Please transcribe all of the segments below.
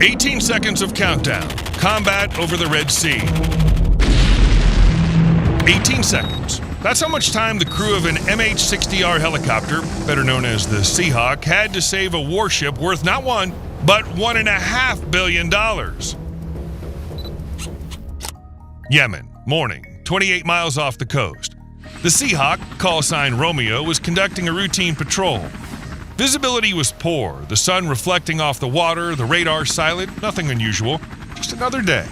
18 seconds of countdown. Combat over the Red Sea. 18 seconds. That's how much time the crew of an MH-60R helicopter, better known as the Seahawk, had to save a warship worth not $1, but $1.5 billion. Yemen, morning, 28 miles off the coast. The Seahawk, call sign Romeo, was conducting a routine patrol. Visibility was poor, the sun reflecting off the water, the radar silent, nothing unusual, just another day.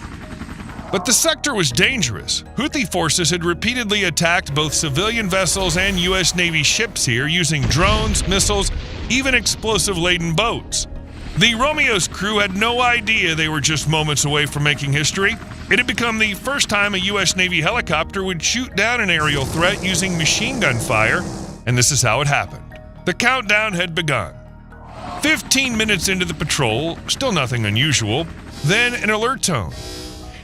But the sector was dangerous. Houthi forces had repeatedly attacked both civilian vessels and U.S. Navy ships here using drones, missiles, even explosive-laden boats. The Romeo's crew had no idea they were just moments away from making history. It had become the first time a U.S. Navy helicopter would shoot down an aerial threat using machine gun fire, and this is how it happened. The countdown had begun. 15 minutes into the patrol, still nothing unusual, then an alert tone.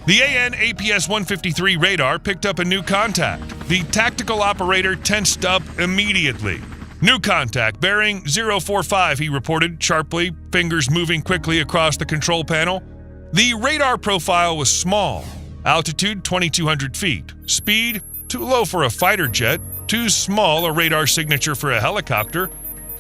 The AN/APS-153 radar picked up a new contact. The tactical operator tensed up immediately. New contact, bearing 045, he reported sharply, fingers moving quickly across the control panel. The radar profile was small, altitude 2,200 feet, speed too low for a fighter jet, too small a radar signature for a helicopter.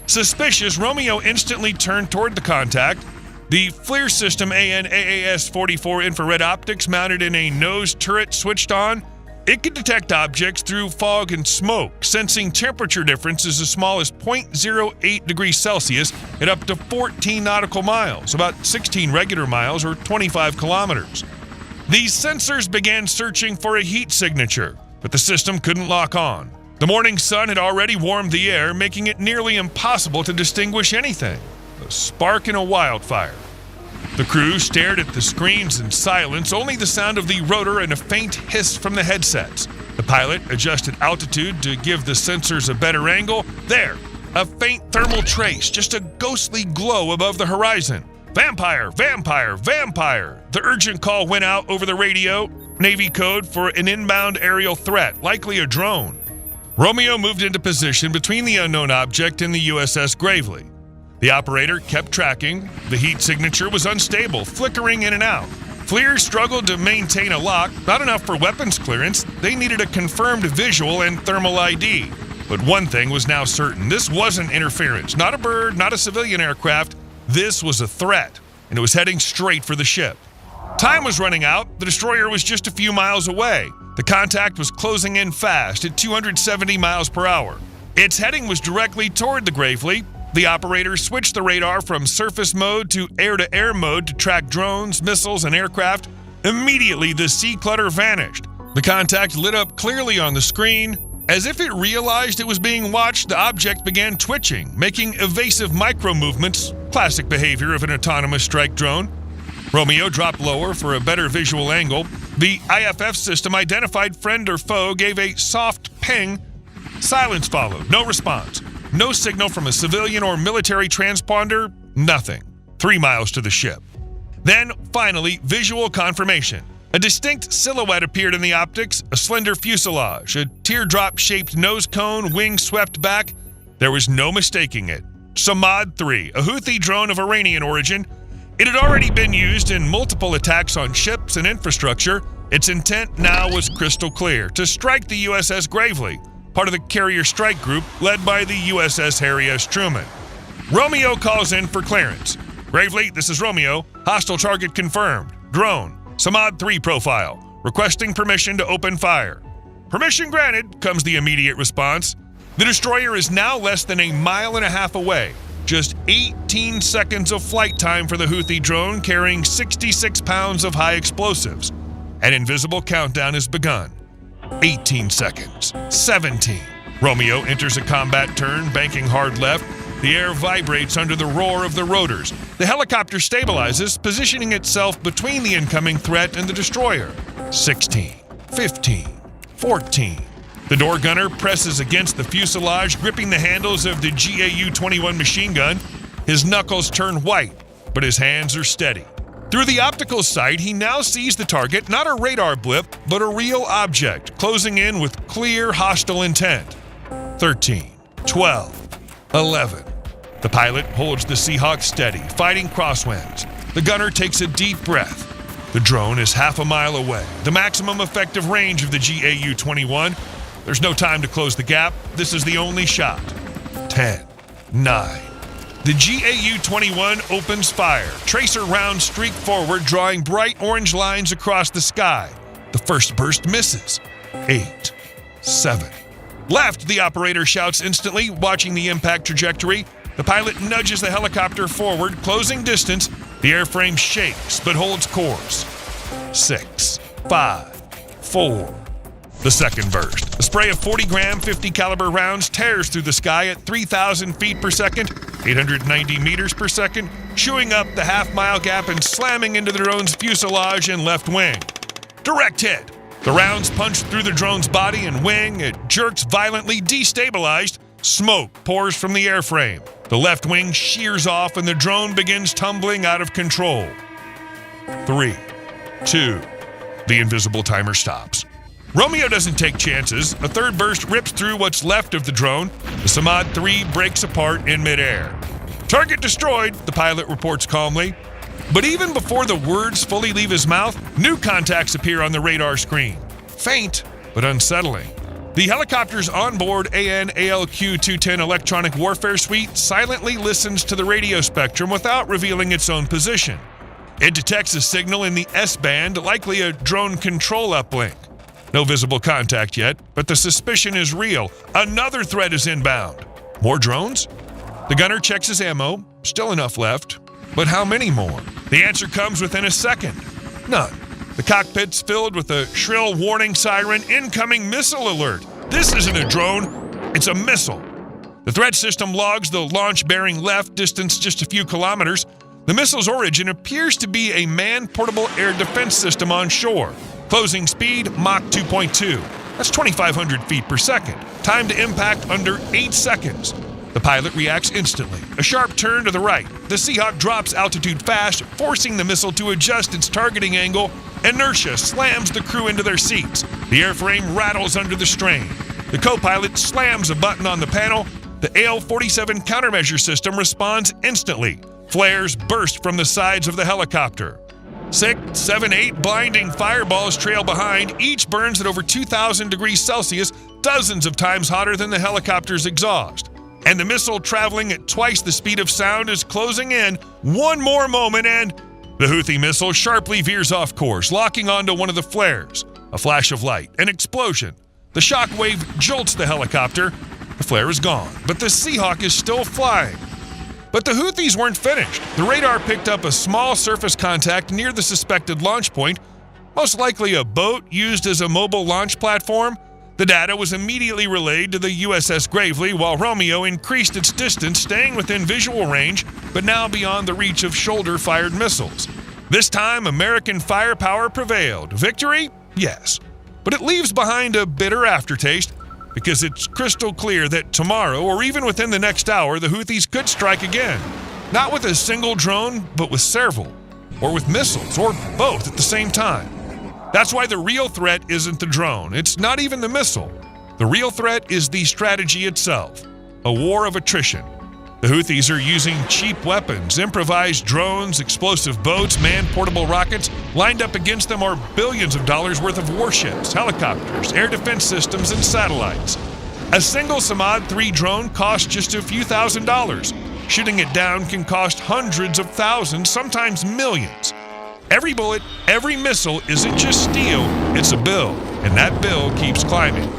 Suspicious, Romeo instantly turned toward the contact. The FLIR system AN/AAS-44 infrared optics mounted in a nose turret switched on. It could detect objects through fog and smoke, sensing temperature differences as small as 0.08 degrees Celsius at up to 14 nautical miles, about 16 regular miles or 25 kilometers. These sensors began searching for a heat signature, but the system couldn't lock on. The morning sun had already warmed the air, making it nearly impossible to distinguish anything. A spark in a wildfire. The crew stared at the screens in silence, only the sound of the rotor and a faint hiss from the headsets. The pilot adjusted altitude to give the sensors a better angle. There, a faint thermal trace, just a ghostly glow above the horizon. Vampire! Vampire! Vampire! The urgent call went out over the radio, Navy code for an inbound aerial threat, likely a drone. Romeo moved into position between the unknown object and the USS Gravely. The operator kept tracking. The heat signature was unstable, flickering in and out. FLIR struggled to maintain a lock, not enough for weapons clearance. They needed a confirmed visual and thermal ID. But one thing was now certain. This wasn't interference. Not a bird, not a civilian aircraft. This was a threat, and it was heading straight for the ship. Time was running out. The destroyer was just a few miles away. The contact was closing in fast at 270 miles per hour. Its heading was directly toward the Gravely. The operator switched the radar from surface mode to air-to-air mode to track drones, missiles, and aircraft. Immediately, the sea clutter vanished. The contact lit up clearly on the screen. As if it realized it was being watched, the object began twitching, making evasive micro-movements, classic behavior of an autonomous strike drone. Romeo dropped lower for a better visual angle. The IFF system identified friend or foe, gave a soft ping. Silence followed, no response. No signal from a civilian or military transponder, nothing. 3 miles to the ship. Then, finally, visual confirmation. A distinct silhouette appeared in the optics, a slender fuselage, a teardrop-shaped nose cone, wings swept back. There was no mistaking it. Samad 3, a Houthi drone of Iranian origin. It had already been used in multiple attacks on ships and infrastructure. Its intent now was crystal clear, to strike the USS Gravely, part of the carrier strike group led by the USS Harry S. Truman. Romeo calls in for clearance. Gravely, this is Romeo. Hostile target confirmed. Drone. Samad 3 profile. Requesting permission to open fire. Permission granted, comes the immediate response. The destroyer is now less than a mile and a half away. Just 18 seconds of flight time for the Houthi drone carrying 66 pounds of high explosives. An invisible countdown has begun. 18 seconds. 17. Romeo enters a combat turn, banking hard left. The air vibrates under the roar of the rotors. The helicopter stabilizes, positioning itself between the incoming threat and the destroyer. 16. 15. 14. The door gunner presses against the fuselage, gripping the handles of the GAU-21 machine gun. His knuckles turn white, but his hands are steady. Through the optical sight, he now sees the target, not a radar blip, but a real object, closing in with clear hostile intent. 13, 12, 11. The pilot holds the Seahawk steady, fighting crosswinds. The gunner takes a deep breath. The drone is half a mile away, the maximum effective range of the GAU-21. There's no time to close the gap. This is the only shot. 10, 9. The GAU-21 opens fire. Tracer rounds streak forward, drawing bright orange lines across the sky. The first burst misses. 8, 7. Left, the operator shouts instantly, watching the impact trajectory. The pilot nudges the helicopter forward, closing distance. The airframe shakes, but holds course. 6, 5, 4. The second burst. A spray of 40-gram, 50-caliber rounds tears through the sky at 3,000 feet per second, 890 meters per second, chewing up the half-mile gap and slamming into the drone's fuselage and left wing. Direct hit. The rounds punch through the drone's body and wing. It jerks violently, destabilized. Smoke pours from the airframe. The left wing shears off and the drone begins tumbling out of control. 3, 2. The invisible timer stops. Romeo doesn't take chances. A third burst rips through what's left of the drone. The Samad 3 breaks apart in midair. Target destroyed, the pilot reports calmly. But even before the words fully leave his mouth, new contacts appear on the radar screen. Faint, but unsettling. The helicopter's onboard AN/ALQ-210 electronic warfare suite silently listens to the radio spectrum without revealing its own position. It detects a signal in the S-band, likely a drone control uplink. No visible contact yet, but the suspicion is real. Another threat is inbound. More drones? The gunner checks his ammo. Still enough left. But how many more? The answer comes within a second. None. The cockpit's filled with a shrill warning siren. Incoming missile alert. This isn't a drone. It's a missile. The threat system logs the launch bearing left, distance just a few kilometers. The missile's origin appears to be a man-portable air defense system on shore. Closing speed, Mach 2.2. That's 2,500 feet per second. Time to impact under 8 seconds. The pilot reacts instantly. A sharp turn to the right. The Seahawk drops altitude fast, forcing the missile to adjust its targeting angle. Inertia slams the crew into their seats. The airframe rattles under the strain. The co-pilot slams a button on the panel. The AL-47 countermeasure system responds instantly. Flares burst from the sides of the helicopter. 6, 7, 8 blinding fireballs trail behind. Each burns at over 2,000 degrees Celsius, dozens of times hotter than the helicopter's exhaust. And the missile, traveling at twice the speed of sound, is closing in. One more moment and the Houthi missile sharply veers off course, locking onto one of the flares. A flash of light, an explosion. The shockwave jolts the helicopter. The flare is gone, but the Seahawk is still flying. But the Houthis weren't finished. The radar picked up a small surface contact near the suspected launch point, most likely a boat used as a mobile launch platform. The data was immediately relayed to the USS Gravely, while Romeo increased its distance, staying within visual range, but now beyond the reach of shoulder-fired missiles. This time, American firepower prevailed. Victory? Yes. But it leaves behind a bitter aftertaste, because it's crystal clear that tomorrow, or even within the next hour, the Houthis could strike again. Not with a single drone, but with several. Or with missiles, or both at the same time. That's why the real threat isn't the drone. It's not even the missile. The real threat is the strategy itself. A war of attrition. The Houthis are using cheap weapons, improvised drones, explosive boats, man-portable rockets. Lined up against them are billions of dollars worth of warships, helicopters, air defense systems, and satellites. A single Samad 3 drone costs just a few $1,000s. Shooting it down can cost hundreds of thousands, sometimes millions. Every bullet, every missile isn't just steel, it's a bill, and that bill keeps climbing.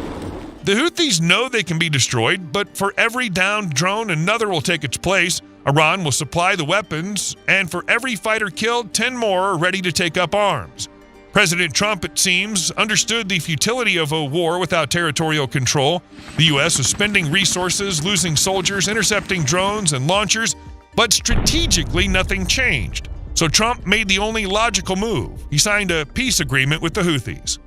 The Houthis know they can be destroyed, but for every downed drone, another will take its place. Iran will supply the weapons, and for every fighter killed, 10 more are ready to take up arms. President Trump, it seems, understood the futility of a war without territorial control. The U.S. was spending resources, losing soldiers, intercepting drones and launchers, but strategically nothing changed. So Trump made the only logical move. He signed a peace agreement with the Houthis.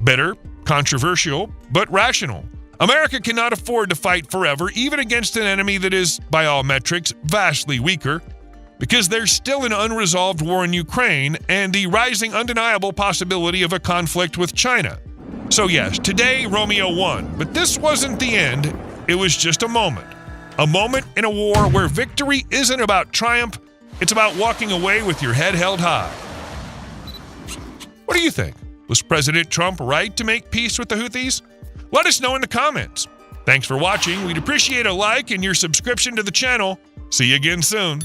Bitter, controversial, but rational. America cannot afford to fight forever, even against an enemy that is, by all metrics, vastly weaker, because there's still an unresolved war in Ukraine and the rising undeniable possibility of a conflict with China. So yes, today Romeo won, but this wasn't the end. It was just a moment. A moment in a war where victory isn't about triumph, It's about walking away with your head held high. What do you think? Was President Trump right to make peace with the Houthis? Let us know in the comments. Thanks for watching. We'd appreciate a like and your subscription to the channel. See you again soon.